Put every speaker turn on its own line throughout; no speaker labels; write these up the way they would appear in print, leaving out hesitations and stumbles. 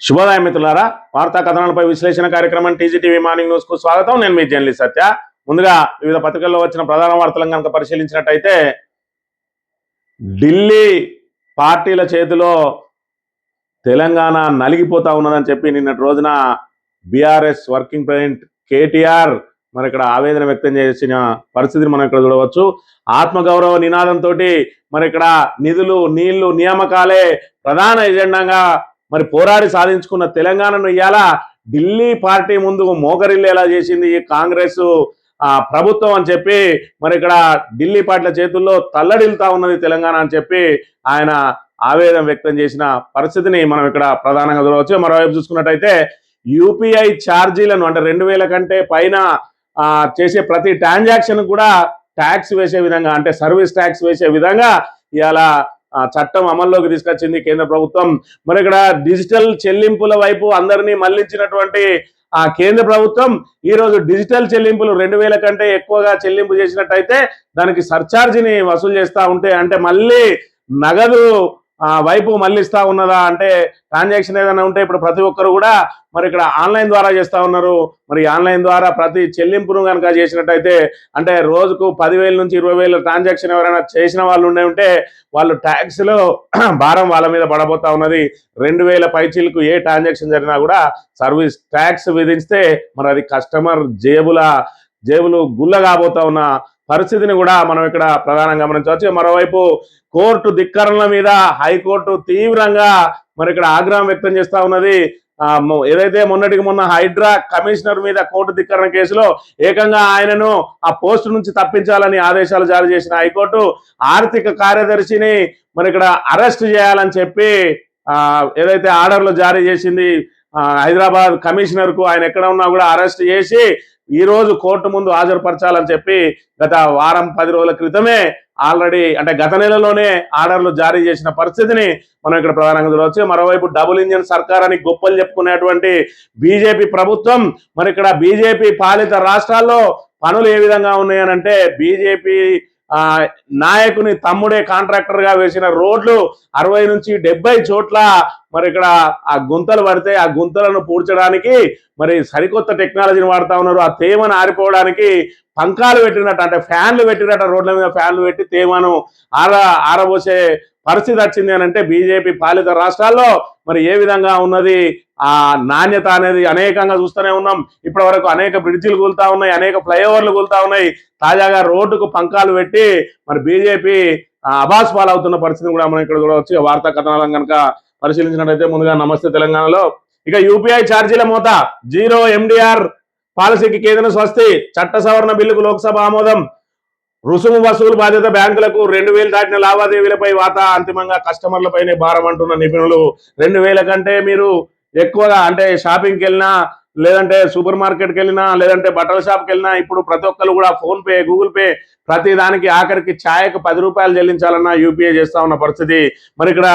శుభోదయం మిత్రులారా, వార్తా కథనాలపై విశ్లేషణ కార్యక్రమం టీజీటీవీ మార్నింగ్ న్యూస్ కు స్వాగతం. నేను మీ జర్నలిస్ట్ సత్య. ముందుగా వివిధ పత్రికల్లో వచ్చిన ప్రధాన వార్తలను కనుక పరిశీలించినట్టయితే, ఢిల్లీ పార్టీల చేతిలో తెలంగాణ నలిగిపోతా ఉన్నదని చెప్పి నిన్నటి రోజున బీఆర్ఎస్ వర్కింగ్ ప్రెసిడెంట్ కేటీఆర్ మరి ఇక్కడ ఆవేదన వ్యక్తం చేసిన పరిస్థితిని మనం ఇక్కడ చూడవచ్చు. ఆత్మగౌరవ నినాదంతో మరి ఇక్కడ నిధులు, నీళ్లు, నియామకాలే ప్రధాన ఎజెండాగా మరి పోరాడి సాధించుకున్న తెలంగాణను ఇవాళ ఢిల్లీ పార్టీ ముందు మోకరిల్లేలా చేసింది ఈ కాంగ్రెస్ ప్రభుత్వం అని చెప్పి మరి ఇక్కడ ఢిల్లీ పార్టీల చేతుల్లో తల్లడిల్తా ఉన్నది తెలంగాణ అని చెప్పి ఆయన ఆవేదన వ్యక్తం చేసిన పరిస్థితిని మనం ఇక్కడ ప్రధానంగా చూడవచ్చు. మరోవైపు చూసుకున్నట్టయితే యూపీఐ ఛార్జీలను అంటే 2000 కంటే పైన చేసే ప్రతి ట్రాన్సాక్షన్ కూడా ట్యాక్స్ వేసే విధంగా అంటే సర్వీస్ ట్యాక్స్ వేసే విధంగా ఇవాళ చట్టం అమల్లోకి తీసుకొచ్చింది కేంద్ర ప్రభుత్వం. మరి ఇక్కడ డిజిటల్ చెల్లింపుల వైపు అందరినీ మళ్లించినటువంటి కేంద్ర ప్రభుత్వం ఈ రోజు డిజిటల్ చెల్లింపులు 2000 కంటే ఎక్కువగా చెల్లింపు చేసినట్టయితే దానికి సర్ఛార్జిని వసూలు చేస్తూ ఉంటే అంటే మళ్ళీ నగదు వైపు మళ్ళిస్తా ఉన్నదా అంటే ట్రాన్సాక్షన్ ఏదైనా ఉంటే ఇప్పుడు ప్రతి ఒక్కరు కూడా మరి ఇక్కడ ఆన్లైన్ ద్వారా చేస్తూ ఉన్నారు. మరి ఆన్లైన్ ద్వారా ప్రతి చెల్లింపును కనుక చేసినట్టయితే అంటే రోజుకు 10,000 నుంచి 20,000 ట్రాన్సాక్షన్ ఎవరైనా చేసిన వాళ్ళు ఉంటే వాళ్ళు ట్యాక్స్లో భారం వాళ్ళ మీద పడబోతా ఉన్నది. 2,000 పైచీలకు ఏ ట్రాన్సాక్షన్ జరిగినా కూడా సర్వీస్ ట్యాక్స్ విధిస్తే మరి అది కస్టమర్ జేబులు గుల్ల కాబోతా ఉన్న పరిస్థితిని కూడా మనం ఇక్కడ ప్రధానంగా గమనించవచ్చు. మరోవైపు కోర్టు ధిక్కరణల మీద హైకోర్టు తీవ్రంగా మరి ఇక్కడ ఆగ్రహం వ్యక్తం చేస్తా ఉన్నది. ఏదైతే మొన్నటికి మొన్న హైడ్రా కమిషనర్ మీద కోర్టు ధిక్కరణ కేసులో ఏకంగా ఆయనను ఆ పోస్టు నుంచి తప్పించాలని ఆదేశాలు జారీ చేసిన హైకోర్టు ఆర్థిక కార్యదర్శిని మరి ఇక్కడ అరెస్ట్ చేయాలని చెప్పి ఏదైతే ఆర్డర్లు జారీ చేసింది హైదరాబాద్ కమిషనర్ కు, ఆయన ఎక్కడ ఉన్నా కూడా అరెస్ట్ చేసి ఈ రోజు కోర్టు ముందు హాజరుపరచాలని చెప్పి గత వారం 10 రోజుల క్రితమే ఆల్రెడీ అంటే గత నెలలోనే ఆర్డర్లు జారీ చేసిన పరిస్థితిని మనం ఇక్కడ ప్రధానంగా చూడవచ్చు. మరోవైపు డబుల్ ఇంజిన్ సర్కార్ అని గొప్పలు చెప్పుకునేటువంటి బీజేపీ ప్రభుత్వం మరి ఇక్కడ బీజేపీ పాలిత రాష్ట్రాల్లో పనులు ఏ విధంగా ఉన్నాయనంటే బీజేపీ నాయకుని తమ్ముడే కాంట్రాక్టర్ గా వేసిన రోడ్లు 60 నుంచి 70 చోట్ల మరి ఇక్కడ ఆ గుంతలు పడితే ఆ గుంతలను పూడ్చడానికి మరి సరికొత్త టెక్నాలజీని వాడుతా ఉన్నారు. ఆ తేమను ఆరిపోవడానికి పంకాలు పెట్టినట్టు అంటే ఫ్యాన్లు పెట్టినట్టు రోడ్ల మీద ఫ్యాన్లు పెట్టి తేమను ఆరబోసే పరిస్థితి వచ్చింది అని అంటే బీజేపీ పాలిత రాష్ట్రాల్లో మరి ఏ విధంగా ఉన్నది ఆ నాణ్యత అనేది అనేకంగా చూస్తూనే ఉన్నాం. ఇప్పటి వరకు అనేక బ్రిడ్జిలు కూలుతా ఉన్నాయి, అనేక ఫ్లైఓవర్లు కూలుతా ఉన్నాయి. తాజాగా రోడ్డుకు పంకాలు పెట్టి మరి బీజేపీ అబాస్ పాలవుతున్న పరిస్థితిని కూడా మనం ఇక్కడ చూడవచ్చు. వార్తా కథనాలను కనుక పరిశీలించినట్టయితే ముందుగా నమస్తే తెలంగాణలో ఇక యూపీఐ ఛార్జీల మోత 0 MDR పాలసీకి కేంద్ర స్వస్తి, చట్ట సవరణ బిల్లుకు లోక్సభ ఆమోదం, రుసుము వసూలు బాధ్యత బ్యాంకులకు, 2,000 దాటిన లావాదేవీలపై వాటా అంతిమంగా కస్టమర్లపైనే భారం అంటున్న నిపుణులు. 2,000 కంటే మీరు ఎక్కువగా అంటే షాపింగ్కి వెళ్ళినా లేదంటే సూపర్ మార్కెట్కి వెళ్ళినా లేదంటే బట్టల షాప్కి వెళ్ళినా ఇప్పుడు ప్రతి ఒక్కరు కూడా ఫోన్ పే, గూగుల్ పే ప్రతి దానికి ఆఖరికి ఛాయకు 10 రూపాయలు చెల్లించాలన్నా యూపీఐ చేస్తా ఉన్న పరిస్థితి. మరి ఇక్కడ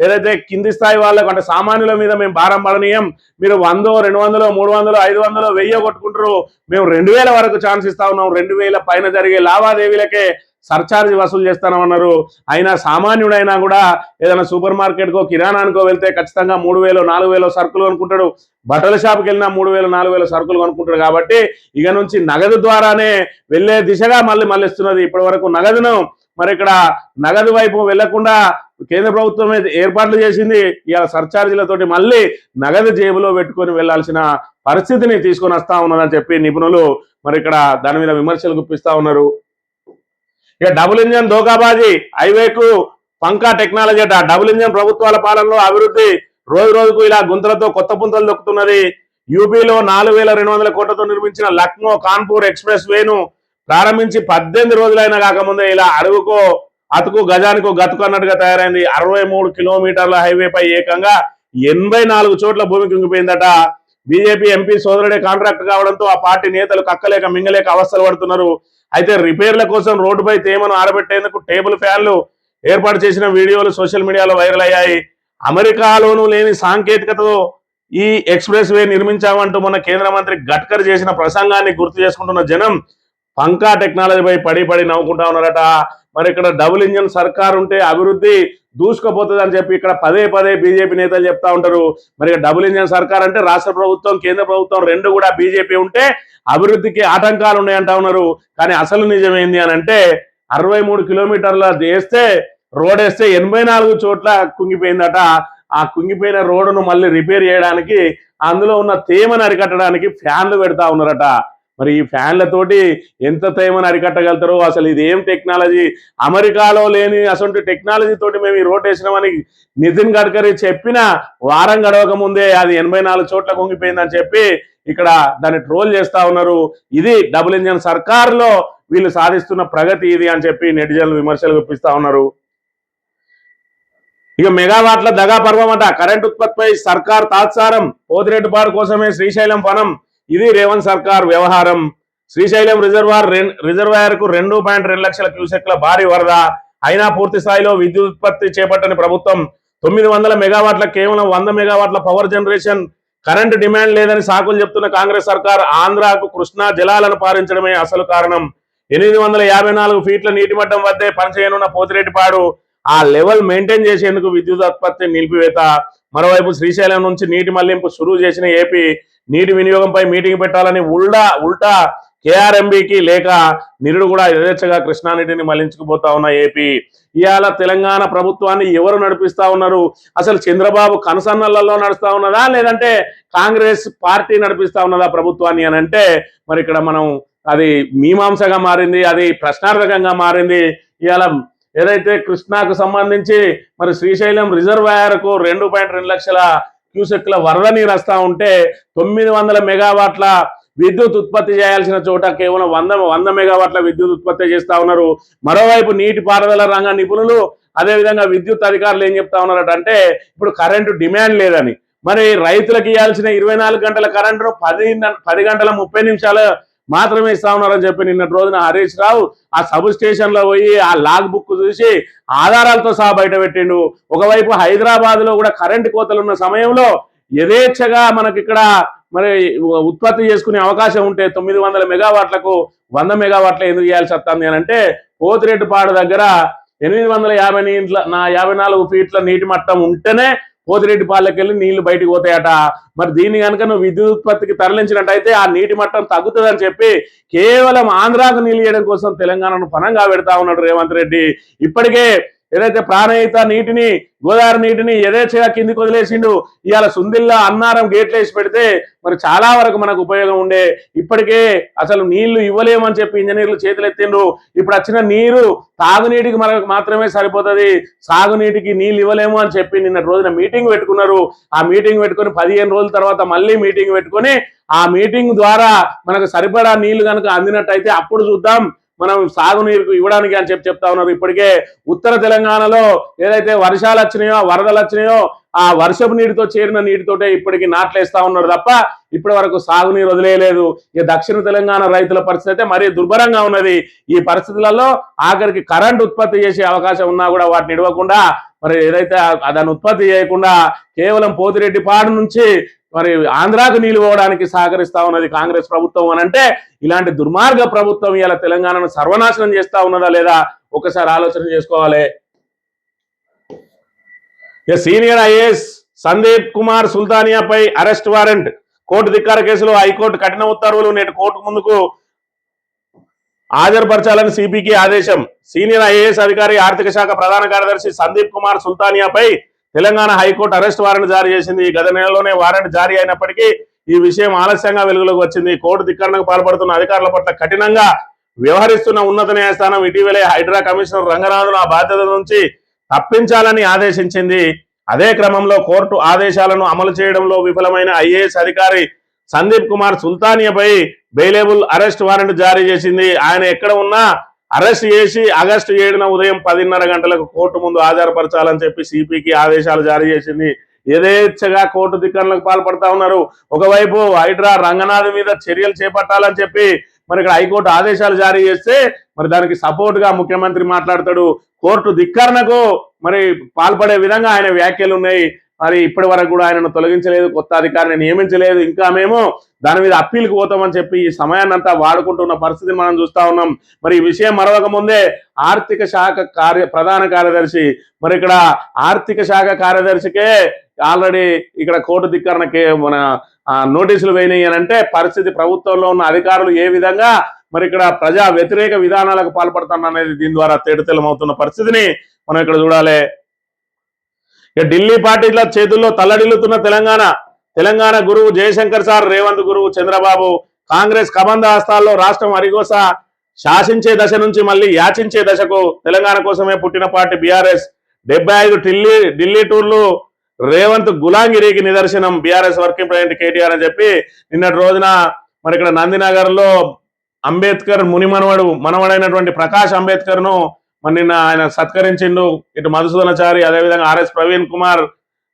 ఏదైతే కింది స్థాయి వాళ్ళకు అంటే సామాన్యుల మీద మేము భారం పడనీయం, మీరు 100, 200, 300, 500, 1000 కొట్టుకుంటారు, మేము 2,000 వరకు ఛాన్స్ ఇస్తా ఉన్నాం. 2,000 పైన జరిగే లావాదేవీలకే సర్ఛార్జ్ వసూలు చేస్తామన్నారు. అయినా సామాన్యుడైనా కూడా ఏదైనా సూపర్ మార్కెట్కో కిరాణానికో వెళ్తే ఖచ్చితంగా 3,000, 4,000 సరుకులు కొనుక్కుంటాడు. బట్టల షాప్కి వెళ్ళినా 3,000, 4,000 సరుకులు కొనుక్కుంటాడు. కాబట్టి ఇక నుంచి నగదు ద్వారానే వెళ్లే దిశగా మళ్ళిస్తున్నది. ఇప్పటి వరకు నగదును మరి ఇక్కడ నగదు వైపు వెళ్లకుండా కేంద్ర ప్రభుత్వం ఏర్పాట్లు చేసింది. ఇవాళ సర్ఛార్జీలతోటి మళ్ళీ నగదు జేబులో పెట్టుకొని వెళ్లాల్సిన పరిస్థితిని తీసుకొని వస్తా ఉన్నదని చెప్పి నిపుణులు మరి ఇక్కడ దాని మీద విమర్శలు గుప్పిస్తా ఉన్నారు. ఇక డబుల్ ఇంజన్ దోకాబాజీ, హైవేకు పంకా టెక్నాలజీ అట. డబుల్ ఇంజన్ ప్రభుత్వాల పాలనలో అభివృద్ధి రోజు రోజుకు ఇలా గుంతలతో కొత్త పుంతలు దొక్కుతున్నది. యూపీలో 4,200 కోట్లతో నిర్మించిన లక్నో కాన్పూర్ ఎక్స్ప్రెస్ వేను ప్రారంభించి 18 రోజులైనా కాకముందే ఇలా అడుగుకో అతుకు గజానికో గతుకు అన్నట్టుగా తయారైంది. 63 కిలోమీటర్ల హైవేపై ఏకంగా 84 చోట్ల భూమి కుంగిపోయిందట. బీజేపీ ఎంపీ సోదరుడే కాంట్రాక్ట్ కావడంతో ఆ పార్టీ నేతలు కక్కలేక మింగలేక అవస్థలు పడుతున్నారు. అయితే రిపేర్ల కోసం రోడ్డుపై తేమను ఆరబెట్టేందుకు టేబుల్ ఫ్యాన్లు ఏర్పాటు చేసిన వీడియోలు సోషల్ మీడియాలో వైరల్ అయ్యాయి. అమెరికాలోనూ లేని సాంకేతికతతో ఈ ఎక్స్ప్రెస్ వే నిర్మించామంటూ మొన్న కేంద్ర మంత్రి గడ్కరీ చేసిన ప్రసంగాన్ని గుర్తు చేసుకుంటున్న జనం పంకా టెక్నాలజీపై పడి నవ్వుకుంటా ఉన్నారట. మరి ఇక్కడ డబుల్ ఇంజన్ సర్కార్ ఉంటే అభివృద్ధి దూసుకుపోతుంది అని చెప్పి ఇక్కడ పదే పదే బీజేపీ నేతలు చెప్తా ఉంటారు. మరి డబుల్ ఇంజన్ సర్కార్ అంటే రాష్ట్ర ప్రభుత్వం కేంద్ర ప్రభుత్వం రెండు కూడా బీజేపీ ఉంటే అభివృద్ధికి ఆటంకాలు ఉన్నాయంటా ఉన్నారు. కానీ అసలు నిజం ఏంది అని అంటే 63 కిలోమీటర్ల వేస్తే రోడ్ వేస్తే 84 చోట్ల కుంగిపోయిందట. ఆ కుంగిపోయిన రోడ్డును మళ్ళీ రిపేర్ చేయడానికి అందులో ఉన్న తేమను అరికట్టడానికి ఫ్యాన్లు పెడతా ఉన్నారట. మరి ఈ ఫ్యాన్లతోటి ఎంత తేమను అరికట్టగలుగుతారో అసలు ఇది ఏం టెక్నాలజీ, అమెరికాలో లేని అసలు టెక్నాలజీ తోటి మేము ఈ రోడ్ వేసినామని నితిన్ గడ్కరీ చెప్పిన వారం గడవక ముందే అది 84 చోట్ల కుంగిపోయిందని చెప్పి ఇక్కడ దాన్ని ట్రోల్ చేస్తా ఉన్నారు. ఇది డబుల్ ఇంజన్ సర్కార్లో వీళ్ళు సాధిస్తున్న ప్రగతి ఇది అని చెప్పి నెటిజన్లు విమర్శలు గుప్పిస్తా ఉన్నారు. ఇక మెగావాట్ల దగా పర్వం అట. కరెంట్ ఉత్పత్తిపై సర్కార్ తాత్సారం, పోతిరెడ్డిపాడు కోసమే శ్రీశైలం పనం, ఇది రేవంత్ సర్కార్ వ్యవహారం. శ్రీశైలం రిజర్వాయర్ కు 2.2 లక్షల క్యూసెక్ల భారీ వరద అయినా పూర్తి స్థాయిలో విద్యుత్ ఉత్పత్తి చేపట్టని ప్రభుత్వం. 900 మెగావాట్ల కేవలం 100 మెగావాట్ల పవర్ జనరేషన్ కరెంటు డిమాండ్ లేదని సాకులు చెప్తున్న కాంగ్రెస్ సర్కార్ ఆంధ్రాకు కృష్ణా జలాలను పారించడమే అసలు కారణం. 854 ఫీట్ల నీటి మట్టం వద్దే పనిచేయనున్న పోతిరెడ్డిపాడు ఆ లెవెల్ మెయింటైన్ చేసేందుకు విద్యుత్ ఉత్పత్తి నిలిపివేత. మరోవైపు శ్రీశైలం నుంచి నీటి మళ్లింపు షురూ చేసిన ఏపీ నీటి వినియోగంపై మీటింగ్ పెట్టాలని ఉల్టా కేఆర్ఎంబీకి లేక నిరుడు కూడా యథేచ్ఛగా కృష్ణా నీటిని మళ్లించుకుపోతా ఉన్న ఏపీ. ఇవాళ తెలంగాణ ప్రభుత్వాన్ని ఎవరు నడిపిస్తా ఉన్నారు? అసలు చంద్రబాబు కనసన్నలలో నడుస్తా ఉన్నదా లేదంటే కాంగ్రెస్ పార్టీ నడిపిస్తా ఉన్నదా ప్రభుత్వాన్ని అని అంటే మరి ఇక్కడ మనం అది మీమాంసగా మారింది, అది ప్రశ్నార్థకంగా మారింది. ఇవాళ ఏదైతే కృష్ణాకు సంబంధించి మరి శ్రీశైలం రిజర్వాయర్ కు 2.2 లక్షల క్యూసెక్ల వరద నీరు వస్తా ఉంటే 900 మెగావాట్ల విద్యుత్ ఉత్పత్తి చేయాల్సిన చోట కేవలం 100 మెగావాట్ల విద్యుత్ ఉత్పత్తి చేస్తా ఉన్నారు. మరోవైపు నీటిపారుదల రంగ నిపుణులు అదేవిధంగా విద్యుత్ అధికారులు ఏం చెప్తా ఉన్నారట అంటే ఇప్పుడు కరెంటు డిమాండ్ లేదని, మరి రైతులకు ఇవ్వాల్సిన 24 గంటల కరెంటును 10 గంటల 30 నిమిషాలు మాత్రమే ఇస్తా ఉన్నారని చెప్పి నిన్నటి రోజున హరీష్ రావు ఆ సబ్ స్టేషన్ లో పోయి ఆ లాగ్ బుక్ చూసి ఆధారాలతో సహా బయట పెట్టిండు. ఒకవైపు హైదరాబాద్ లో కూడా కరెంటు కోతలు ఉన్న సమయంలో యథేచ్ఛగా మనకి ఇక్కడ మరి ఉత్పత్తి చేసుకునే అవకాశం ఉంటే 900 మెగావాట్లకు 100 మెగావాట్ల ఎందుకు చేయాల్సి వస్తుంది అని అంటే పోతిరెడ్డిపాడు దగ్గర 854 ఫీట్ల నీటి మట్టం ఉంటేనే పోతిరెడ్డిపాళ్ళకి వెళ్ళి నీళ్లు బయటకు పోతాయట. మరి దీన్ని కనుక నువ్వు విద్యుత్ ఉత్పత్తికి తరలించినట్టయితే ఆ నీటి మట్టం తగ్గుతుందని చెప్పి కేవలం ఆంధ్రాకు నీళ్ళు ఇవ్వడం కోసం తెలంగాణను పనంగా పెడతా ఉన్నాడు రేవంత్ రెడ్డి. ఇప్పటికే ఏదైతే ప్రాణహిత నీటిని గోదావరి నీటిని యథేచ్ఛగా కిందికి వదిలేసిండు. ఇవాళ సుందిల్లా అన్నారం గేట్లు వేసి పెడితే మరి చాలా వరకు మనకు ఉపయోగం ఉండే. ఇప్పటికే అసలు నీళ్లు ఇవ్వలేమని చెప్పి ఇంజనీర్లు చేతులెత్తిండ్రు. ఇప్పుడు వచ్చిన నీరు తాగునీటికి మనకు మాత్రమే సరిపోతుంది, సాగునీటికి నీళ్ళు ఇవ్వలేము అని చెప్పి నిన్న రోజున మీటింగ్ పెట్టుకున్నారు. ఆ మీటింగ్ పెట్టుకొని 15 రోజుల తర్వాత మళ్ళీ మీటింగ్ పెట్టుకొని ఆ మీటింగ్ ద్వారా మనకు సరిపడా నీళ్లు కనుక అందినట్టయితే అప్పుడు చూద్దాం మనం సాగునీరుకు ఇవ్వడానికి అని చెప్పి చెప్తా ఉన్నారు. ఇప్పటికే ఉత్తర తెలంగాణలో ఏదైతే వర్షాలు వచ్చినాయో వరదలు వచ్చినాయో ఆ వర్షపు నీటితో చేరిన నీటితోటే ఇప్పటికీ నాట్లేస్తా ఉన్నారు తప్ప ఇప్పటి వరకు సాగునీరు వదిలేయలేదు. ఇక దక్షిణ తెలంగాణ రైతుల పరిస్థితి అయితే మరీ దుర్భరంగా ఉన్నది. ఈ పరిస్థితులలో ఆఖరికి కరెంట్ ఉత్పత్తి చేసే అవకాశం ఉన్నా కూడా వాటిని ఇవ్వకుండా మరి ఏదైతే దాన్ని ఉత్పత్తి చేయకుండా కేవలం పోతిరెడ్డిపాడు నుంచి మరి ఆంధ్రాకు నీళ్ళు పోవడానికి సహకరిస్తా ఉన్నది కాంగ్రెస్ ప్రభుత్వం అని అంటే ఇలాంటి దుర్మార్గ ప్రభుత్వం ఇలా తెలంగాణను సర్వనాశనం చేస్తా ఉన్నదా లేదా ఒకసారి ఆలోచన చేసుకోవాలి. సీనియర్ ఐఏఎస్ సందీప్ కుమార్ సుల్తానియాపై అరెస్ట్ వారెంట్, కోర్టు ధిక్కార కేసులో హైకోర్టు కఠిన ఉత్తర్వులు, నేటి కోర్టు ముందుకు హాజరుపరచాలని సిపికి ఆదేశం. సీనియర్ ఐఏఎస్ అధికారి ఆర్థిక శాఖ ప్రధాన కార్యదర్శి సందీప్ కుమార్ సుల్తానియాపై తెలంగాణ హైకోర్టు అరెస్ట్ వారెంట్ జారీ చేసింది. గత నెలలోనే వారెంట్ జారీ అయినప్పటికీ ఈ విషయం ఆలస్యంగా వెలుగులోకి వచ్చింది. కోర్టు ధిక్కరణకు పాల్పడుతున్న అధికారుల పట్ల కఠినంగా వ్యవహరిస్తున్న ఉన్నత న్యాయస్థానం ఇటీవలే హైడ్రా కమిషనర్ రంగనాథన్ ఆ బాధ్యత నుంచి తప్పించాలని ఆదేశించింది. అదే క్రమంలో కోర్టు ఆదేశాలను అమలు చేయడంలో విఫలమైన ఐఏఎస్ అధికారి సందీప్ కుమార్ సుల్తానియాపై బెయిలబుల్ అరెస్ట్ వారెంట్ జారీ చేసింది. ఆయన ఎక్కడ ఉన్నా అరెస్ట్ చేసి ఆగస్టు 7న ఉదయం 10:30 గంటలకు కోర్టు ముందు హాజరుపరచాలని చెప్పి సిపికి ఆదేశాలు జారీ చేసింది. యథేచ్ఛగా కోర్టు ధిక్కరణలకు పాల్పడతా ఉన్నారు. ఒకవైపు హైడ్రా రంగనాథ్ మీద చర్యలు చేపట్టాలని చెప్పి మరి ఇక్కడ హైకోర్టు ఆదేశాలు జారీ చేస్తే మరి దానికి సపోర్ట్ గా ముఖ్యమంత్రి మాట్లాడతాడు. కోర్టు ధిక్కరణకు మరి పాల్పడే విధంగా ఆయన వ్యాఖ్యలు ఉన్నాయి. మరి ఇప్పటి వరకు కూడా ఆయనను తొలగించలేదు, కొత్త అధికారిని నియమించలేదు. ఇంకా మేము దాని మీద అప్పీల్కి పోతామని చెప్పి ఈ సమయాన్ని అంతా వాడుకుంటున్న పరిస్థితిని మనం చూస్తా ఉన్నాం. మరి ఈ విషయం మరొక ముందే ఆర్థిక శాఖ ప్రధాన కార్యదర్శి, మరి ఇక్కడ ఆర్థిక శాఖ కార్యదర్శికే ఆల్రెడీ ఇక్కడ కోర్టు ధిక్కరణకి మన నోటీసులు వేయినాయి అని అంటే పరిస్థితి ప్రభుత్వంలో ఉన్న అధికారులు ఏ విధంగా మరి ఇక్కడ ప్రజా వ్యతిరేక విధానాలకు పాల్పడుతున్నారు దీని ద్వారా తేటతెల్లమవుతున్న పరిస్థితిని మనం ఇక్కడ చూడాలి. ఇక ఢిల్లీ పార్టీల చేతుల్లో తల్లడిల్లుతున్న తెలంగాణ గురువు జయశంకర్ సార్, రేవంత్ గురువు చంద్రబాబు, కాంగ్రెస్ కబంధ హస్తాల్లో రాష్ట్రం అరిగోస శాసించే దశ నుంచి మళ్ళీ యాచించే దశకు తెలంగాణ కోసమే పుట్టిన పార్టీ బీఆర్ఎస్. 75 ఢిల్లీ టూర్లు రేవంత్ గులాంగిరికి నిదర్శనం. బీఆర్ఎస్ వర్కింగ్ ప్రెసిడెంట్ కేటీఆర్ అని చెప్పి నిన్నటి రోజున మరి ఇక్కడ నందినగర్ లో అంబేద్కర్ మనవడైనటువంటి ప్రకాష్ అంబేద్కర్ ను మరి నిన్న ఆయన సత్కరించిండు. ఇటు మధుసూదనాచారి, అదేవిధంగా ఆర్ఎస్ ప్రవీణ్ కుమార్,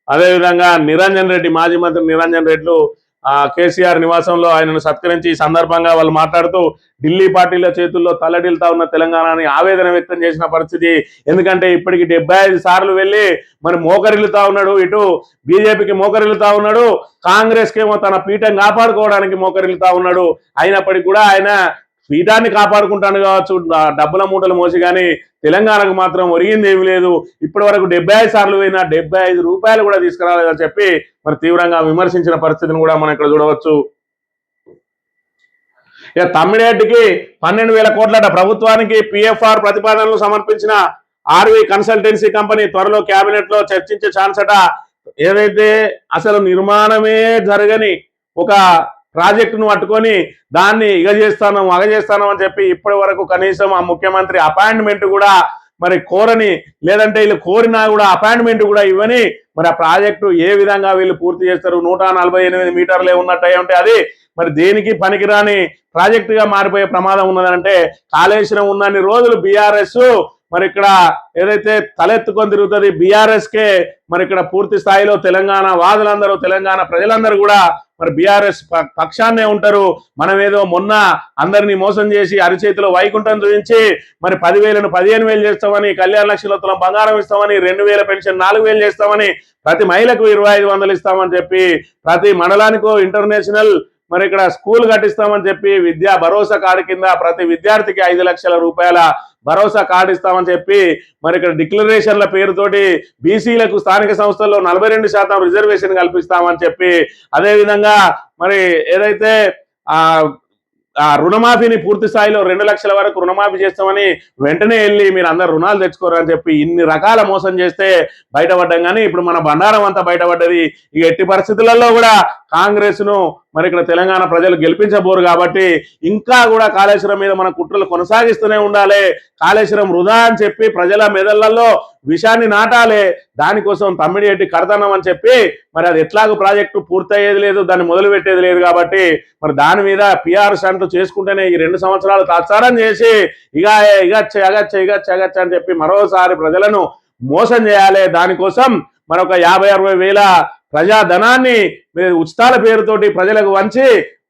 అదేవిధంగా నిరంజన్ రెడ్డి, మాజీ మంత్రి నిరంజన్ రెడ్డి కేసీఆర్ నివాసంలో ఆయనను సత్కరించి ఈ సందర్భంగా వాళ్ళు మాట్లాడుతూ ఢిల్లీ పార్టీల చేతుల్లో తల్లడిల్తా ఉన్న తెలంగాణని ఆవేదన వ్యక్తం చేసిన పరిస్థితి. ఎందుకంటే ఇప్పటికి 75 సార్లు వెళ్ళి మరి మోకరిల్లుతా ఉన్నాడు, ఇటు బీజేపీకి మోకరిల్లుతా ఉన్నాడు, కాంగ్రెస్ కేమో తన పీఠం కాపాడుకోవడానికి మోకరిల్లుతా ఉన్నాడు. అయినప్పటికీ కూడా ఆయన పీఠాన్ని కాపాడుకుంటాను కావచ్చు, డబ్బుల మూటలు మోసి, కానీ తెలంగాణకు మాత్రం ఒరిగింది ఏమి లేదు. ఇప్పటి వరకు 75 సార్లు పోయినా 75 రూపాయలు కూడా తీసుకురాలేదని చెప్పి మరి తీవ్రంగా విమర్శించిన పరిస్థితిని కూడా మనం ఇక్కడ చూడవచ్చు. ఇక తమ్మిడేటికి 12,000 కోట్లట. ప్రభుత్వానికి పిఎఫ్ఆర్ ప్రతిపాదనలు సమర్పించిన ఆర్వి కన్సల్టెన్సీ కంపెనీ త్వరలో కేబినెట్ లో చర్చించే ఛాన్స్ అట. ఏదైతే అసలు నిర్మాణమే జరగని ఒక ప్రాజెక్టును పట్టుకొని దాన్ని అగ చేస్తాను అని చెప్పి ఇప్పటి వరకు కనీసం ఆ ముఖ్యమంత్రి అపాయింట్మెంట్ కూడా మరి కోరని, లేదంటే వీళ్ళు కోరినా కూడా అపాయింట్మెంట్ కూడా ఇవ్వని మరి ఆ ప్రాజెక్టు ఏ విధంగా వీళ్ళు పూర్తి చేస్తారు? 148 మీటర్లే ఉన్నట్టు ఉంటే అది మరి దేనికి పనికిరాని ప్రాజెక్టుగా మారిపోయే ప్రమాదం ఉన్నదంటే కాళేశ్వరం ఉన్నన్ని రోజులు బీఆర్ఎస్ మరి ఇక్కడ ఏదైతే తలెత్తుకొని తిరుగుతుంది బీఆర్ఎస్ కే మరి ఇక్కడ పూర్తి స్థాయిలో తెలంగాణ వాదులందరూ, తెలంగాణ ప్రజలందరూ కూడా మరి బీఆర్ఎస్ పక్షాన్నే ఉంటారు. మనం ఏదో మొన్న అందరినీ మోసం చేసి అరిచేతిలో వైకుంఠం చూపించి మరి 10,000ను 15,000 చేస్తామని, కళ్యాణ లక్ష్మిలో తులం బంగారం ఇస్తామని, 2,000 పెన్షన్ 4,000 చేస్తామని, ప్రతి మహిళకు 2,500 ఇస్తామని చెప్పి, ప్రతి మండలానికో ఇంటర్నేషనల్ మరి ఇక్కడ స్కూల్ కట్టిస్తామని చెప్పి, విద్యా భరోసా కార్డు కింద ప్రతి విద్యార్థికి 5 లక్షల రూపాయల భరోసా కార్డు ఇస్తామని చెప్పి మరి ఇక్కడ డిక్లరేషన్ల పేరుతోటి బీసీలకు స్థానిక సంస్థల్లో 42% రిజర్వేషన్ కల్పిస్తామని చెప్పి, అదేవిధంగా మరి ఏదైతే ఆ రుణమాఫీని పూర్తి స్థాయిలో 2 లక్షల వరకు రుణమాఫీ చేస్తామని వెంటనే వెళ్ళి మీరు అందరు రుణాలు తెచ్చుకోరని చెప్పి ఇన్ని రకాల మోసం చేస్తే బయటపడ్డాం. కానీ ఇప్పుడు మన బండారం అంతా బయటపడ్డది. ఇక ఎట్టి పరిస్థితులలో కూడా కాంగ్రెస్ ను మరి ఇక్కడ తెలంగాణ ప్రజలు గెలిపించబోరు కాబట్టి ఇంకా కూడా కాళేశ్వరం మీద మన కుట్రలు కొనసాగిస్తూనే ఉండాలి. కాళేశ్వరం వృధా అని చెప్పి ప్రజల మెదళ్లలో విషాన్ని నాటాలి. దానికోసం తమ్మిడిఎట్టి కడతానం అని చెప్పి మరి అది ఎట్లాగో ప్రాజెక్టు పూర్తయ్యేది లేదు, దాన్ని మొదలు పెట్టేది లేదు కాబట్టి మరి దాని మీద పిఆర్ స్టంట్ చేసుకుంటేనే ఈ 2 సంవత్సరాలు తాత్సారం చేసి ఇగచ్చ అని చెప్పి మరోసారి ప్రజలను మోసం చేయాలి. దానికోసం మరొక 50-60 వేల ప్రజాధనాన్ని ఉచితాల పేరుతోటి ప్రజలకు వంచి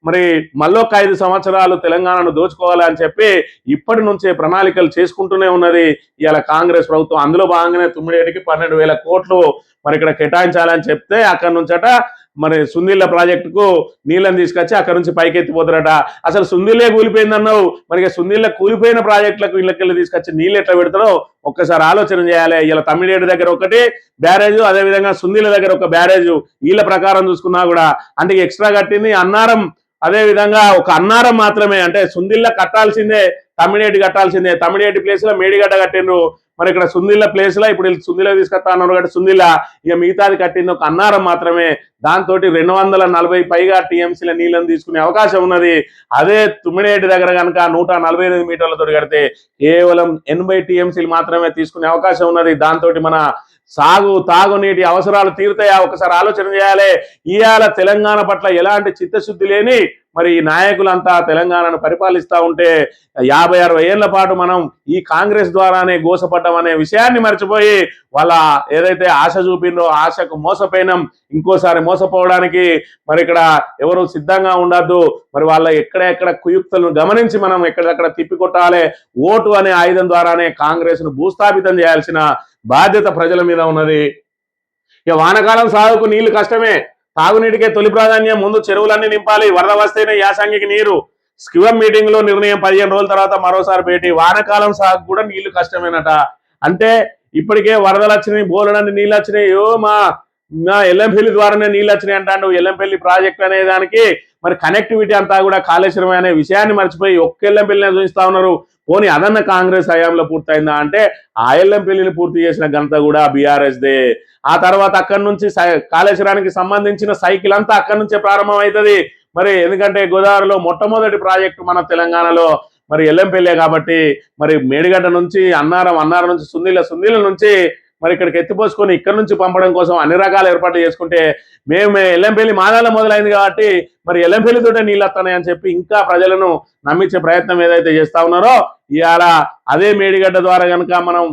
మరి మళ్ళొక 5 సంవత్సరాలు తెలంగాణను దోచుకోవాలని చెప్పి ఇప్పటి నుంచే ప్రణాళికలు చేసుకుంటూనే ఉన్నది ఇవాళ కాంగ్రెస్ ప్రభుత్వం. అందులో భాగంగానే తుమ్మిడేటికి 12,000 కోట్లు మరి ఇక్కడ కేటాయించాలని చెప్తే అక్కడి నుంచట మరి సుందిళ్ళ ప్రాజెక్టుకు నీళ్ళని తీసుకొచ్చి అక్కడ నుంచి పైకెత్తిపోతారట. అసలు సుందిళ్ళే కూలిపోయిందన్నావు, మరి సుందిళ్ళ కూలిపోయిన ప్రాజెక్టులకు ఇళ్ళకెళ్ళి తీసుకొచ్చి నీళ్ళు ఎట్లా పెడతారో ఒక్కసారి ఆలోచన చేయాలి. ఇలా తమ్మిడేటి దగ్గర ఒకటి బ్యారేజ్, అదేవిధంగా సుందిళ్ళ దగ్గర ఒక బ్యారేజ్, వీళ్ళ ప్రకారం చూసుకున్నా కూడా అంటే ఎక్స్ట్రా కట్టింది అన్నారం, అదేవిధంగా ఒక అన్నారం మాత్రమే. అంటే సుందిళ్ళ కట్టాల్సిందే, తమ్మిడేటి కట్టాల్సిందే. తమ్మిడేటి ప్లేస్ లో మేడిగడ్డ కట్టిండ్రు, మరి ఇక్కడ సుందిళ్ళ ప్లేస్ లో ఇప్పుడు సుందిళ్ళ తీసుకొస్తా అన్నారు కాబట్టి సుందిళ్ళ, ఇక మిగతాది కట్టింది ఒక అన్నారం మాత్రమే. దాంతో 240 పైగా టీఎంసీల నీళ్ళని తీసుకునే అవకాశం ఉన్నది. అదే తుమ్మిడేటి దగ్గర కనుక 148 మీటర్లతో కడితే కేవలం 80 టీఎంసీలు మాత్రమే తీసుకునే అవకాశం ఉన్నది. దాంతో మన తాగునీటి అవసరాలు తీరుతాయా ఒకసారి ఆలోచన చేయాలి. ఇవాళ తెలంగాణ పట్ల ఎలాంటి చిత్తశుద్ధి లేని మరి ఈ నాయకులంతా తెలంగాణను పరిపాలిస్తూ ఉంటే 50-60 ఏళ్ల పాటు మనం ఈ కాంగ్రెస్ ద్వారానే గోసపడ్డం అనే విషయాన్ని మర్చిపోయి వాళ్ళ ఏదైతే ఆశ చూపిందో ఆశకు మోసపోయినాం. ఇంకోసారి మోసపోవడానికి మరి ఇక్కడ ఎవరు సిద్ధంగా ఉండద్దు. మరి వాళ్ళ ఎక్కడెక్కడ కుయుక్తులను గమనించి మనం ఎక్కడెక్కడ తిప్పికొట్టాలి. ఓటు అనే ఆయుధం ద్వారానే కాంగ్రెస్ ను భూస్థాపితం చేయాల్సిన బాధ్యత ప్రజల మీద ఉన్నది. ఇక వానకాలం సాగుకు నీళ్లు కష్టమే, తాగునీటికే తొలి ప్రాధాన్యం, ముందు చెరువులన్నీ నింపాలి, వరద వస్తేనే యాసంగికి నీరు. స్కివం మీటింగ్ లో నిర్ణయం, 15 రోజుల తర్వాత మరోసారి భేటీ. వానకాలం సాగు కూడా నీళ్లు కష్టమేనట. అంటే ఇప్పటికే వరదలు వచ్చినాయి, బోలెడన్ని నీళ్ళు వచ్చినాయి, మా ఎల్లంపల్లి ద్వారానే నీళ్ళు వచ్చినాయి అంటాడు. ఎల్లంపల్లి ప్రాజెక్ట్ అనే దానికి మరి కనెక్టివిటీ అంతా కూడా కాళేశ్వరం అనే విషయాన్ని మర్చిపోయి ఒక్క ఎల్లంపల్లిని చూపిస్తా ఉన్నారు. పోనీ అదన్న కాంగ్రెస్ హయాంలో పూర్తయిందా అంటే ఆ ఎల్లంపల్లిని పూర్తి చేసిన ఘనత కూడా బీఆర్ఎస్ దే. ఆ తర్వాత అక్కడి నుంచి కాళేశ్వరానికి సంబంధించిన సైకిల్ అంతా అక్కడి నుంచే ప్రారంభం అవుతుంది. మరి ఎందుకంటే గోదావరిలో మొట్టమొదటి ప్రాజెక్టు మన తెలంగాణలో మరి ఎల్లంపల్లి కాబట్టి మరి మేడిగడ్డ నుంచి అన్నారం నుంచి సుందీల నుంచి మరి ఇక్కడికి ఎత్తిపోసుకొని ఇక్కడ నుంచి పంపడం కోసం అన్ని రకాల ఏర్పాట్లు చేసుకుంటే మేము ఎల్లంపల్లి మాదాల మొదలైంది కాబట్టి మరి ఎల్లంపల్లితోటే నీళ్ళు వస్తున్నాయని చెప్పి ఇంకా ప్రజలను నమ్మించే ప్రయత్నం ఏదైతే చేస్తా ఉన్నారో ఇవాళ అదే మేడిగడ్డ ద్వారా కనుక మనం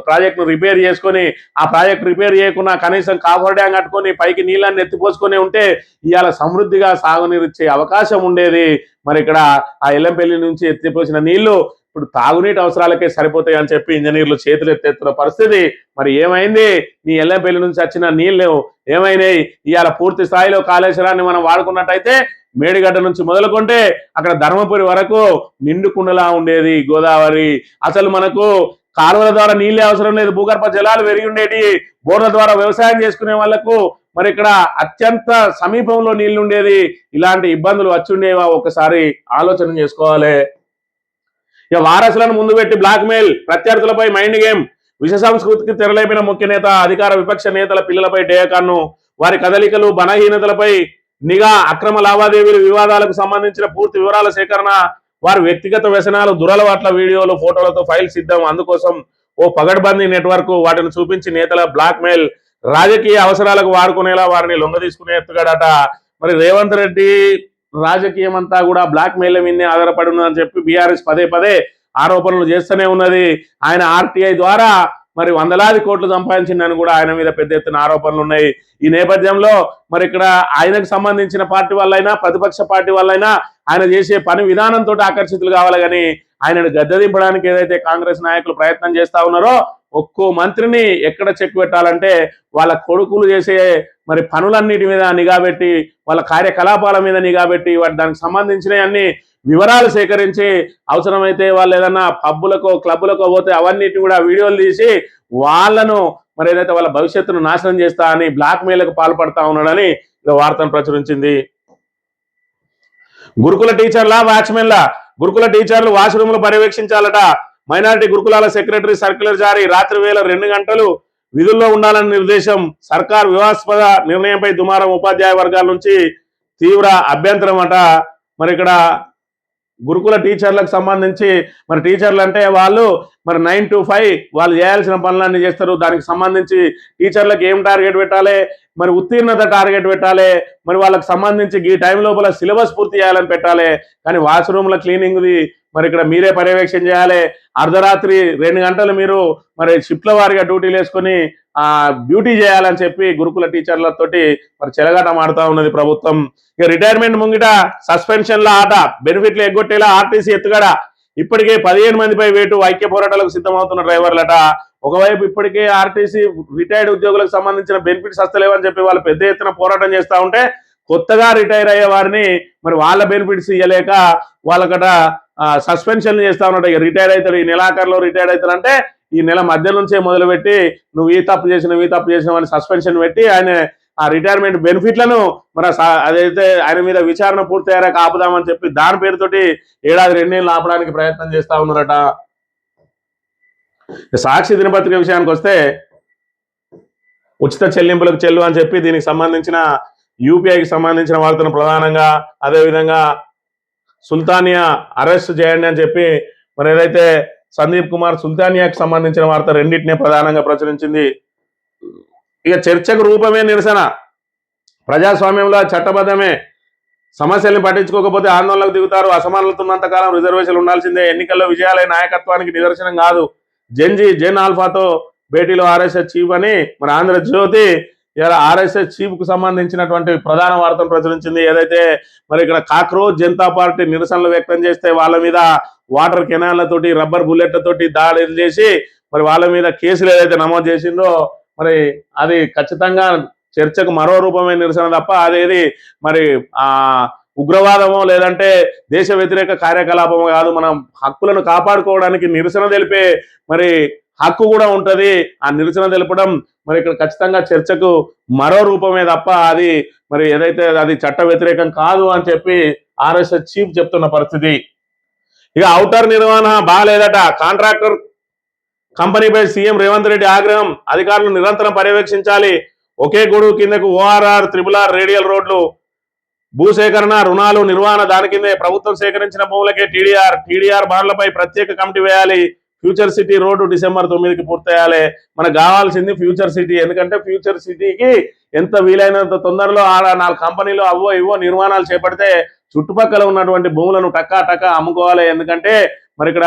ప్రాజెక్టును రిపేర్ చేసుకొని ఆ ప్రాజెక్ట్ రిపేర్ చేయకుండా కనీసం కాఫర్ డ్యాం కట్టుకొని పైకి నీళ్ళని ఎత్తిపోసుకొని ఉంటే ఇవాళ సమృద్ధిగా సాగునీరు ఇచ్చే అవకాశం ఉండేది. మరి ఇక్కడ ఆ ఎల్లంపల్లి నుంచి ఎత్తిపోసిన నీళ్లు ఇప్పుడు తాగునీటి అవసరాలకే సరిపోతాయి అని చెప్పి ఇంజనీర్లు చేతులు ఎత్తెత్తున్న పరిస్థితి. మరి ఏమైంది? నీ ఎల్లంపల్లి నుంచి వచ్చిన నీళ్లు ఏమైనాయి? ఇవాళ పూర్తి స్థాయిలో కాళేశ్వరాన్ని మనం వాడుకున్నట్టయితే మేడిగడ్డ నుంచి మొదలుకుంటే అక్కడ ధర్మపురి వరకు నిండుకుండలా ఉండేది గోదావరి. అసలు మనకు కాలువల ద్వారా నీళ్ళే అవసరం లేదు, భూగర్భ జలాలు పెరిగి ఉండేటి, బోర్ల ద్వారా వ్యవసాయం చేసుకునే వాళ్లకు మరి ఇక్కడ అత్యంత సమీపంలో నీళ్లు ఉండేది. ఇలాంటి ఇబ్బందులు వచ్చి ఉండేవా? ఒకసారి ఆలోచన చేసుకోవాలి. ఇక వారసులను ముందు పెట్టి బ్లాక్మెయిల్, ప్రత్యర్థులపై మైండ్ గేమ్, విష సంస్కృతికి తెరలేపిన ముఖ్య నేత, అధికార విపక్ష నేతల పిల్లలపై డేకాన్ను, వారి కదలికలు, బలహీనతలపై నిఘా, అక్రమ లావాదేవీలు, వివాదాలకు సంబంధించిన పూర్తి వివరాల సేకరణ, వారి వ్యక్తిగత వ్యసనాలు, దురలవాట్ల వీడియోలు, ఫోటోలతో ఫైల్ సిద్ధం. అందుకోసం ఓ పగడ్బందీ నెట్వర్క్, వాటిని చూపించి నేతల బ్లాక్మెయిల్, రాజకీయ అవసరాలకు వాడుకునేలా వారిని లొంగ తీసుకునే ఎత్తుగడట. మరి రేవంత్ రెడ్డి రాజకీయం అంతా కూడా బ్లాక్ మెయిల్ మీదనే ఆధారపడి ఉన్నదని చెప్పి బీఆర్ఎస్ పదే ఆరోపణలు చేస్తూనే ఉన్నది. ఆయన ఆర్టీఐ ద్వారా మరి వందలాది కోట్లు సంపాదించిందని కూడా ఆయన మీద పెద్ద ఎత్తున ఆరోపణలు ఉన్నాయి. ఈ నేపథ్యంలో మరి ఇక్కడ ఆయనకు సంబంధించిన పార్టీ వాళ్ళైనా ప్రతిపక్ష పార్టీ వాళ్ళైనా ఆయన చేసే పని విధానంతో ఆకర్షితులు కావాలి, కానీ ఆయనను గద్దెదింపడానికి ఏదైతే కాంగ్రెస్ నాయకులు ప్రయత్నం చేస్తా ఉన్నారో ఒక్కో మంత్రిని ఎక్కడ చెక్ పెట్టాలంటే వాళ్ళ కొడుకులు చేసే మరి పనులన్నిటి మీద నిఘా పెట్టి, వాళ్ళ కార్యకలాపాల మీద నిఘా పెట్టి, దానికి సంబంధించిన అన్ని వివరాలు సేకరించి అవసరమైతే వాళ్ళు ఏదన్నా పబ్బులకో క్లబ్బులకో పోతే అవన్నిటిని కూడా వీడియోలు తీసి వాళ్ళను మరి ఏదైతే వాళ్ళ భవిష్యత్తును నాశనం చేస్తా అని బ్లాక్ మెయిల్కు పాల్పడతా ఉన్నాడని వార్తను ప్రచురించింది. గురుకుల టీచర్ల వాచ్మెన్ల, గురుకుల టీచర్లు వాష్రూమ్లు పర్యవేక్షించాలట. మైనారిటీ గురుకులాల సెక్రటరీ సర్క్యులర్ జారీ, రాత్రి వేళ 2 గంటలు విధుల్లో ఉండాలని నిర్దేశం. సర్కార్ వివాదాస్పద నిర్ణయంపై దుమారం, ఉపాధ్యాయ వర్గాల నుంచి తీవ్ర అభ్యంతరం అట. మరి ఇక్కడ గురుకుల టీచర్లకు సంబంధించి మరి టీచర్లు అంటే వాళ్ళు మరి 9 to 5 వాళ్ళు చేయాల్సిన పనులన్నీ చేస్తారు. దానికి సంబంధించి టీచర్లకు ఏం టార్గెట్ పెట్టాలి, మరి ఉత్తీర్ణత టార్గెట్ పెట్టాలి, మరి వాళ్ళకి సంబంధించి ఈ టైం లోపల సిలబస్ పూర్తి చేయాలని పెట్టాలి. కానీ వాష్రూమ్ల క్లీనింగ్ది మరి ఇక్కడ మీరే పర్యవేక్షణ చేయాలి. అర్ధరాత్రి 2 గంటలు మీరు మరి షిఫ్ట్ల వారిగా డ్యూటీలు వేసుకొని డ్యూటీ చేయాలని చెప్పి గురుకుల టీచర్లతోటి మరి చెలగాట మాడుతూ ఉన్నది ప్రభుత్వం. ఇక రిటైర్మెంట్ ముంగిట సస్పెన్షన్ల ఆట, బెనిఫిట్లు ఎగ్గొట్టేలా ఆర్టీసీ ఎత్తుగడ. ఇప్పటికే 15 మందిపై వేటు, ఐక్య పోరాటాలకు సిద్ధమవుతున్న డ్రైవర్లట. ఒకవైపు ఇప్పటికే ఆర్టీసీ రిటైర్డ్ ఉద్యోగులకు సంబంధించిన బెనిఫిట్స్ వస్తలేవని చెప్పి వాళ్ళు పెద్ద ఎత్తున పోరాటం చేస్తూ ఉంటే కొత్తగా రిటైర్ అయ్యే వారిని మరి వాళ్ళ బెనిఫిట్స్ ఇవ్వలేక వాళ్ళకట సస్పెన్షన్ చేస్తా ఉన్నట్టు. ఇక రిటైర్ అవుతారు, ఈ నెలాఖరులో రిటైర్ అవుతారంటే ఈ నెల మధ్య నుంచే మొదలుపెట్టి నువ్వు ఈ తప్పు చేసినావు అని సస్పెన్షన్ పెట్టి ఆయన ఆ రిటైర్మెంట్ బెనిఫిట్లను మరి అదైతే ఆయన మీద విచారణ పూర్తయ్యాక ఆపుదామని చెప్పి దాని పేరుతోటి 1 ఏడాది 2 నెలలు ఆపడానికి ప్రయత్నం చేస్తా ఉన్నారట. సాక్షి దినపత్రిక విషయానికి వస్తే ఉచిత చెల్లింపులకు చెల్లు అని చెప్పి దీనికి సంబంధించిన యూపీఐకి సంబంధించిన వార్తను ప్రధానంగా, అదేవిధంగా సుల్తానియా అరెస్ట్ చేయండి అని చెప్పి మరి ఏదైతే సందీప్ కుమార్ సుల్తానియాకి సంబంధించిన వార్త రెండింటినే ప్రధానంగా ప్రచురించింది. ఇక చర్చకు రూపమే నిరసన, ప్రజాస్వామ్యంలో చట్టబద్ధమే, సమస్యల్ని పట్టించుకోకపోతే ఆందోళనకు దిగుతారు, అసమానతలు ఉన్నంతకాలం రిజర్వేషన్లు ఉండాల్సిందే, ఎన్నికల్లో విజయాలే నాయకత్వానికి నిదర్శనం కాదు, జెన్ ఆల్ఫాతో భేటీలో ఆర్ఎస్ఎస్ చీఫ్ అని మన ఆంధ్రజ్యోతి ఇలా ఆర్ఎస్ఎస్ చీఫ్ కు సంబంధించినటువంటి ప్రధాన వార్తను ప్రచురించింది. ఏదైతే మరి ఇక్కడ కాక్రోచ్ జనతా పార్టీ నిరసనలు వ్యక్తం చేస్తే వాళ్ళ మీద వాటర్ కెనాళ్లతోటి రబ్బర్ బుల్లెట్లతోటి దాడులు చేసి మరి వాళ్ళ మీద కేసులు ఏదైతే నమోదు చేసిందో మరి అది ఖచ్చితంగా చర్చకు మరో రూపమైన నిరసన తప్ప అదేది మరి ఆ ఉగ్రవాదమో లేదంటే దేశ వ్యతిరేక కార్యకలాపమో కాదు. మనం హక్కులను కాపాడుకోవడానికి నిరసన తెలిపే మరి హక్కు కూడా ఉంటది. ఆ నిరసన తెలపడం మరి ఇక్కడ ఖచ్చితంగా చర్చకు మరో రూపమే తప్ప అది మరి ఏదైతే అది చట్ట వ్యతిరేకం కాదు అని చెప్పి ఆర్ఎస్ఎస్ చీఫ్ చెప్తున్న పరిస్థితి. ఇక ఔటర్ నిర్వహణ బాగాలేదట. కాంట్రాక్టర్ కంపెనీపై సీఎం రేవంత్ రెడ్డి ఆగ్రహం. అధికారులు నిరంతరం పర్యవేక్షించాలి. ఒకే గొడుగు కిందకు ఓఆర్ఆర్, త్రిబుల్ రేడియల్ రోడ్లు, భూసేకరణ, రుణాలు, నిర్వహణ దాని కిందే. ప్రభుత్వం సేకరించిన భూములకే టీడీఆర్ బాండ్లపై ప్రత్యేక కమిటీ వేయాలి. ఫ్యూచర్ సిటీ రోడ్డు డిసెంబర్ 9కి పూర్తయ్యాలి. మనకు కావాల్సింది ఫ్యూచర్ సిటీ. ఎందుకంటే ఫ్యూచర్ సిటీకి ఎంత వీలైనంత తొందరలో 4 కంపెనీలు అవో ఇవో నిర్మాణాలు చేపడితే చుట్టుపక్కల ఉన్నటువంటి భూములను టక్కా అమ్ముకోవాలి. ఎందుకంటే మరి ఇక్కడ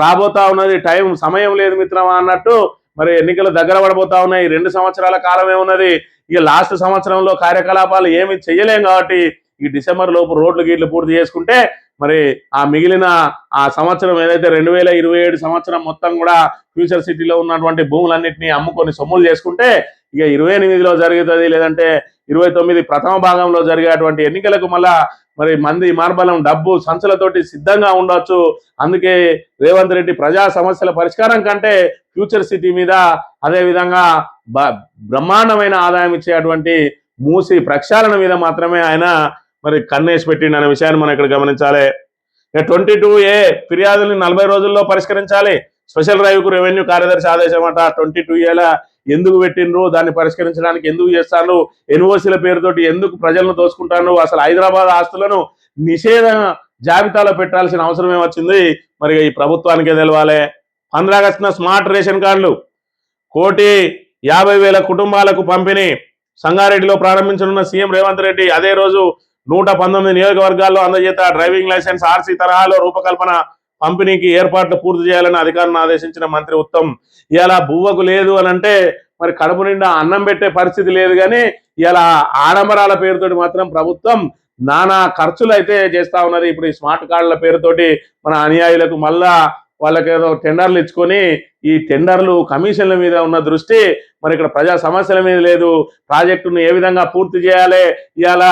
రాబోతా ఉన్నది సమయం లేదు మిత్రమా అన్నట్టు మరి ఎన్నికలు దగ్గర పడబోతా ఉన్నాయి. 2 సంవత్సరాల కాలమే ఉన్నది. ఇక లాస్ట్ సంవత్సరంలో కార్యకలాపాలు ఏమి చేయలేం కాబట్టి ఈ డిసెంబర్ లోపు రోడ్లు గీట్లు పూర్తి చేసుకుంటే మరి ఆ మిగిలిన ఆ సంవత్సరం ఏదైతే 2027 సంవత్సరం మొత్తం కూడా ఫ్యూచర్ సిటీలో ఉన్నటువంటి భూములన్నింటినీ అమ్ముకొని సొమ్ములు చేసుకుంటే ఇక 28లో జరుగుతుంది, లేదంటే 29 ప్రథమ భాగంలో జరిగేటువంటి ఎన్నికలకు మళ్ళా మరి మంది మార్బలం డబ్బు సంచులతోటి సిద్ధంగా ఉండొచ్చు. అందుకే రేవంత్ రెడ్డి ప్రజా సమస్యల పరిష్కారం కంటే ఫ్యూచర్ సిటీ మీద అదేవిధంగా బ్రహ్మాండమైన ఆదాయం ఇచ్చేటువంటి మూసి ప్రక్షాళన మీద మాత్రమే ఆయన మరి కన్నేసి పెట్టిండు అనే విషయాన్ని మనం ఇక్కడ గమనించాలి. 22A ఫిర్యాదుల్ని 40 రోజుల్లో పరిష్కరించాలి. స్పెషల్ డ్రైవ్కు రెవెన్యూ కార్యదర్శి ఆదేశం అంట. 22Aల ఎందుకు పెట్టిండ్రు, దాన్ని పరిష్కరించడానికి ఎందుకు చేస్తాను, ఎన్ఓసీల పేరుతోటి ఎందుకు ప్రజలను దోచుకుంటాను, అసలు హైదరాబాద్ ఆస్తులను నిషేధ జాబితాలో పెట్టాల్సిన అవసరం ఏమొచ్చింది మరి ఈ ప్రభుత్వానికే తెలవాలి. 15 ఆగస్టున స్మార్ట్ రేషన్ కార్డులు 1,50,000 కుటుంబాలకు పంపిణీ సంగారెడ్డిలో ప్రారంభించనున్న సీఎం రేవంత్ రెడ్డి. అదే రోజు 119 నియోజకవర్గాల్లో అందజేత డ్రైవింగ్ లైసెన్స్, ఆర్సీ తరహాలో రూపకల్పన పంపిణీకి ఏర్పాట్లు పూర్తి చేయాలని అధికారులను ఆదేశించిన మంత్రి ఉత్తమ్. ఇలా బువ్వకు లేదు అని అంటే మరి కడుపు నిండా అన్నం పెట్టే పరిస్థితి లేదు. కానీ ఇలా ఆడంబరాల పేరుతోటి మాత్రం ప్రభుత్వం నానా ఖర్చులు అయితే చేస్తా ఉన్నది. ఇప్పుడు ఈ స్మార్ట్ కార్డుల పేరుతోటి మన అనుయాయులకు మళ్ళా వాళ్ళకేదో టెండర్లు ఇచ్చుకొని ఈ టెండర్లు కమిషన్ల మీద ఉన్న దృష్టి మరి ఇక్కడ ప్రజా సమస్యల మీద లేదు. ప్రాజెక్టును ఏ విధంగా పూర్తి చేయాలి, ఇవాళ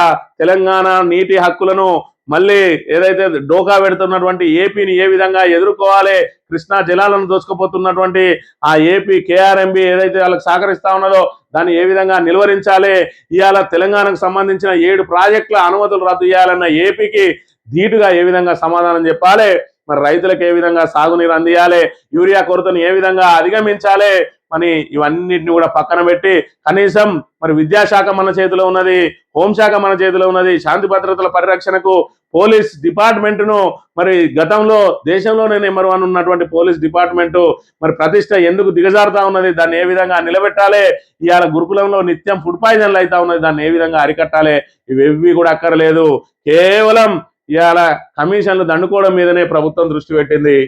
తెలంగాణ నీటి హక్కులను మళ్ళీ ఏదైతే డోకా పెడుతున్నటువంటి ఏపీని ఏ విధంగా ఎదుర్కోవాలి, కృష్ణా జలాలను దోచుకుపోతున్నటువంటి ఆ ఏపీ కేఆర్ఎంబి ఏదైతే వాళ్ళకి సహకరిస్తా ఉన్నదో దాన్ని ఏ విధంగా నిలువరించాలి, ఇవాళ తెలంగాణకు సంబంధించిన 7 ప్రాజెక్టుల అనుమతులు రద్దు చేయాలన్న ఏపీకి ధీటుగా ఏ విధంగా సమాధానం చెప్పాలి, మరి రైతులకు ఏ విధంగా సాగునీరు అందియాలి, యూరియా కొరతను ఏ విధంగా అధిగమించాలి, మరి ఇవన్నిటిని కూడా పక్కన పెట్టి కనీసం మరి విద్యాశాఖ మన చేతిలో ఉన్నది, హోంశాఖ మన చేతిలో ఉన్నది, శాంతి భద్రతల పరిరక్షణకు పోలీస్ డిపార్ట్మెంట్ను మరి గతంలో దేశంలోనే నెంబర్ 1 ఉన్నటువంటి పోలీస్ డిపార్ట్మెంటు మరి ప్రతిష్ట ఎందుకు దిగజారుతా ఉన్నది, దాన్ని ఏ విధంగా నిలబెట్టాలి, ఇవాళ గురుకులంలో నిత్యం ఫుడ్ పాయిజన్లు అవుతా ఉన్నది, దాన్ని ఏ విధంగా అరికట్టాలి, ఇవేవి కూడా అక్కర్లేదు. కేవలం ఇవాళ కమిషన్లు దండుకోవడం మీదనే ప్రభుత్వం దృష్టి పెట్టింది.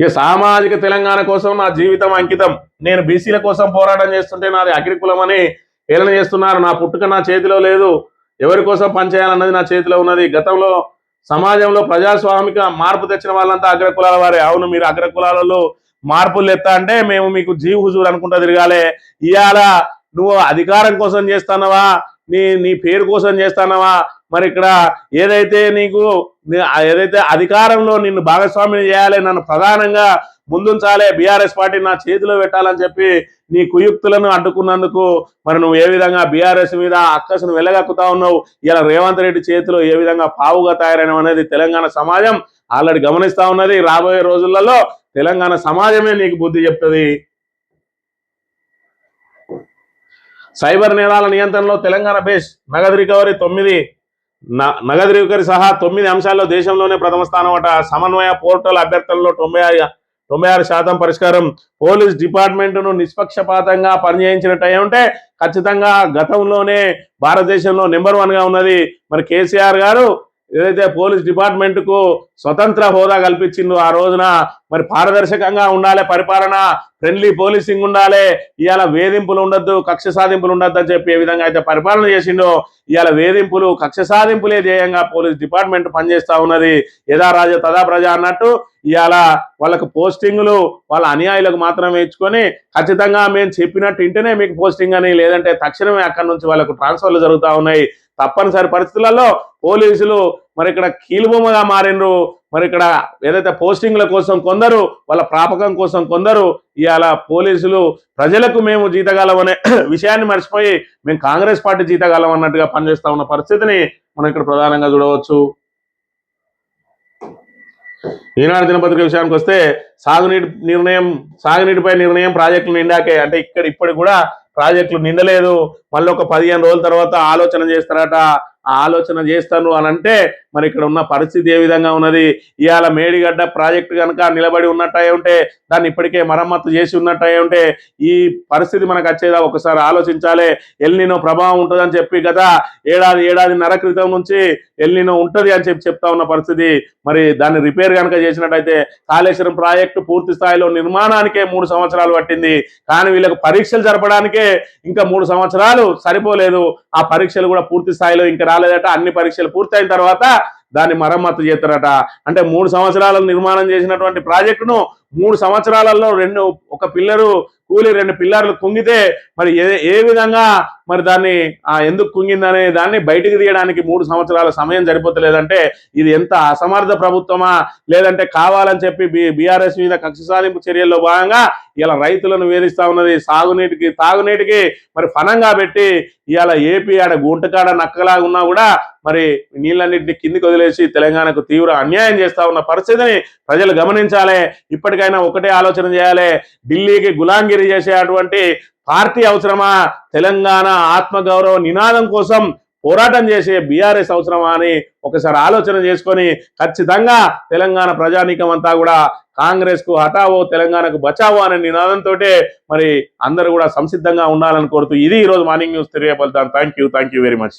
ఇక సామాజిక తెలంగాణ కోసం నా జీవితం అంకితం, నేను బీసీల కోసం పోరాటం చేస్తుంటే నాది అగ్రికులం అని హేళన చేస్తున్నారు. నా పుట్టుక నా చేతిలో లేదు, ఎవరి కోసం పనిచేయాలన్నది నా చేతిలో ఉన్నది. గతంలో సమాజంలో ప్రజాస్వామిక మార్పు తెచ్చిన వాళ్ళంతా అగ్రకులాల వారే. అవును, మీరు అగ్రకులాలలో మార్పులు ఎత్తా అంటే మేము మీకు జీవ్ హుజూర్ అనుకుంటా తిరగాలి. ఇవాళ నువ్వు అధికారం కోసం చేస్తున్నావా, నీ పేరు కోసం చేస్తున్నావా, మరి ఇక్కడ ఏదైతే అధికారంలో నిన్ను భాగస్వామిని చేయాలి, నన్ను ప్రధానంగా ముందుంచాలి, బీఆర్ఎస్ పార్టీ నా చేతిలో పెట్టాలని చెప్పి నీ కుయుక్తులను అడ్డుకున్నందుకు మరి నువ్వు ఏ విధంగా బీఆర్ఎస్ మీద అక్కసును వెళ్ళగక్కుతా ఉన్నావు. ఇలా రేవంత్ రెడ్డి చేతిలో ఏ విధంగా పావుగా తయారైన అనేది తెలంగాణ సమాజం ఆల్రెడీ గమనిస్తా ఉన్నది. రాబోయే రోజులలో తెలంగాణ సమాజమే నీకు బుద్ధి చెప్తుంది. సైబర్ నేరాల నియంత్రణలో తెలంగాణ బేస్ నగదు రికవరీ సహా 9 అంశాల్లో దేశంలోనే ప్రథమ స్థానం అట. సమన్వయ పోర్టల్ అభ్యర్థనలో 96% పరిష్కారం. పోలీస్ డిపార్ట్మెంట్ను నిష్పక్షపాతంగా పనిచేయించినట్టు ఉంటే ఖచ్చితంగా గతంలోనే భారతదేశంలో నెంబర్ 1గా ఉన్నది. మరి కేసీఆర్ గారు ఏదైతే పోలీస్ డిపార్ట్మెంట్ కు స్వతంత్ర హోదా కల్పించిందో ఆ రోజున మరి పారదర్శకంగా ఉండాలి పరిపాలన, ఫ్రెండ్లీ పోలీసింగ్ ఉండాలి, ఇవాళ వేధింపులు ఉండొద్దు, కక్ష సాధింపులు ఉండొద్దు అని చెప్పి ఏ విధంగా అయితే పరిపాలన చేసిండో ఇవాళ వేధింపులు కక్ష సాధింపులే ధ్యేయంగా పోలీస్ డిపార్ట్మెంట్ పనిచేస్తా ఉన్నది. యథా రాజ తదా ప్రజ అన్నట్టు ఇవాళ వాళ్ళకు పోస్టింగులు వాళ్ళ అనుయాయులకు మాత్రమే ఇచ్చుకొని ఖచ్చితంగా మేము చెప్పినట్టు ఇంటనే మీకు పోస్టింగ్ అని, లేదంటే తక్షణమే అక్కడి నుంచి వాళ్ళకు ట్రాన్స్ఫర్లు జరుగుతూ ఉన్నాయి. తప్పనిసరి పరిస్థితులలో పోలీసులు మరి ఇక్కడ కీలుబొమ్మగా మారినరు. మరి ఇక్కడ ఏదైతే పోస్టింగ్ల కోసం కొందరు, వాళ్ళ ప్రాపకం కోసం కొందరు, ఇవాళ పోలీసులు ప్రజలకు మేము జీతగాలం అనే విషయాన్ని మర్చిపోయి మేము కాంగ్రెస్ పార్టీ జీతగాలం అన్నట్టుగా పనిచేస్తా ఉన్న పరిస్థితిని మనం ఇక్కడ ప్రధానంగా చూడవచ్చు. ఈనాడు దినపత్రిక విషయానికి వస్తే సాగునీటిపై నిర్ణయం ప్రాజెక్టులు నిండాకే, అంటే ఇప్పటికి కూడా ప్రాజెక్టులు నిండలేదు, మళ్ళీ ఒక 15 రోజుల తర్వాత ఆలోచన చేస్తారట. ఆ ఆలోచన చేస్తాను అని అంటే మరి ఇక్కడ ఉన్న పరిస్థితి ఏ విధంగా ఉన్నది? ఇవాళ మేడిగడ్డ ప్రాజెక్టు కనుక నిలబడి ఉన్నట్టయి ఉంటే, దాన్ని ఇప్పటికే మరమ్మత్తు చేసి ఉన్నట్టయి ఉంటే ఈ పరిస్థితి మనకు వచ్చేదా ఒకసారి ఆలోచించాలి. ఎల్నినో ప్రభావం ఉంటుందని చెప్పి గత ఏడాదిన్నర క్రితం నుంచి ఎల్నినో ఉంటుంది అని చెప్తా ఉన్న పరిస్థితి. మరి దాన్ని రిపేర్ కనుక చేసినట్టయితే కాళేశ్వరం ప్రాజెక్టు పూర్తి స్థాయిలో నిర్మాణానికే 3 సంవత్సరాలు పట్టింది. కానీ వీళ్ళకి పరీక్షలు జరపడానికే ఇంకా 3 సంవత్సరాలు సరిపోలేదు. ఆ పరీక్షలు కూడా పూర్తి స్థాయిలో ఇంకా రాలేదట. అన్ని పరీక్షలు పూర్తయిన తర్వాత దాన్ని మరమ్మత్తు చేస్తారట. అంటే 3 సంవత్సరాలు నిర్మాణం చేసినటువంటి ప్రాజెక్టును 3 సంవత్సరాలలో ఒక పిల్లరు కూలి 2 పిల్లర్లు కుంగితే మరి ఏ విధంగా మరి దాన్ని ఎందుకు కుంగిందనే దాన్ని బయటికి తీయడానికి 3 సంవత్సరాల సమయం సరిపోతలేదంటే ఇది ఎంత అసమర్థ ప్రభుత్వమా, లేదంటే కావాలని చెప్పి బీఆర్ఎస్ మీద కక్ష సాధింపు చర్యల్లో భాగంగా ఇలా రైతులను వేధిస్తా ఉన్నది. తాగునీటికి మరి ఫనంగా పెట్టి ఇవాళ ఏపీ ఆడ గుంటకాడ నక్కలాగా ఉన్నా కూడా మరి నీళ్ళన్నింటినీ కిందికి వదిలేసి తెలంగాణకు తీవ్ర అన్యాయం చేస్తా ఉన్న పరిస్థితిని ప్రజలు గమనించాలి. ఇప్పటికైనా ఒకటే ఆలోచన చేయాలి, ఢిల్లీకి గులాంగిరి చేసేటువంటి పార్టీ అవసరమా, తెలంగాణ ఆత్మగౌరవ నినాదం కోసం పోరాటం చేసే బీఆర్ఎస్ అవసరమా అని ఒకసారి ఆలోచన చేసుకొని ఖచ్చితంగా తెలంగాణ ప్రజానీకం అంతా కూడా కాంగ్రెస్ కు హటావో తెలంగాణకు బచావో అనే నినాదంతో మరి అందరూ కూడా సంసిద్ధంగా ఉండాలని కోరుతూ ఇది ఈరోజు మార్నింగ్ న్యూస్ తెలియపలుతాను. Thank you very much.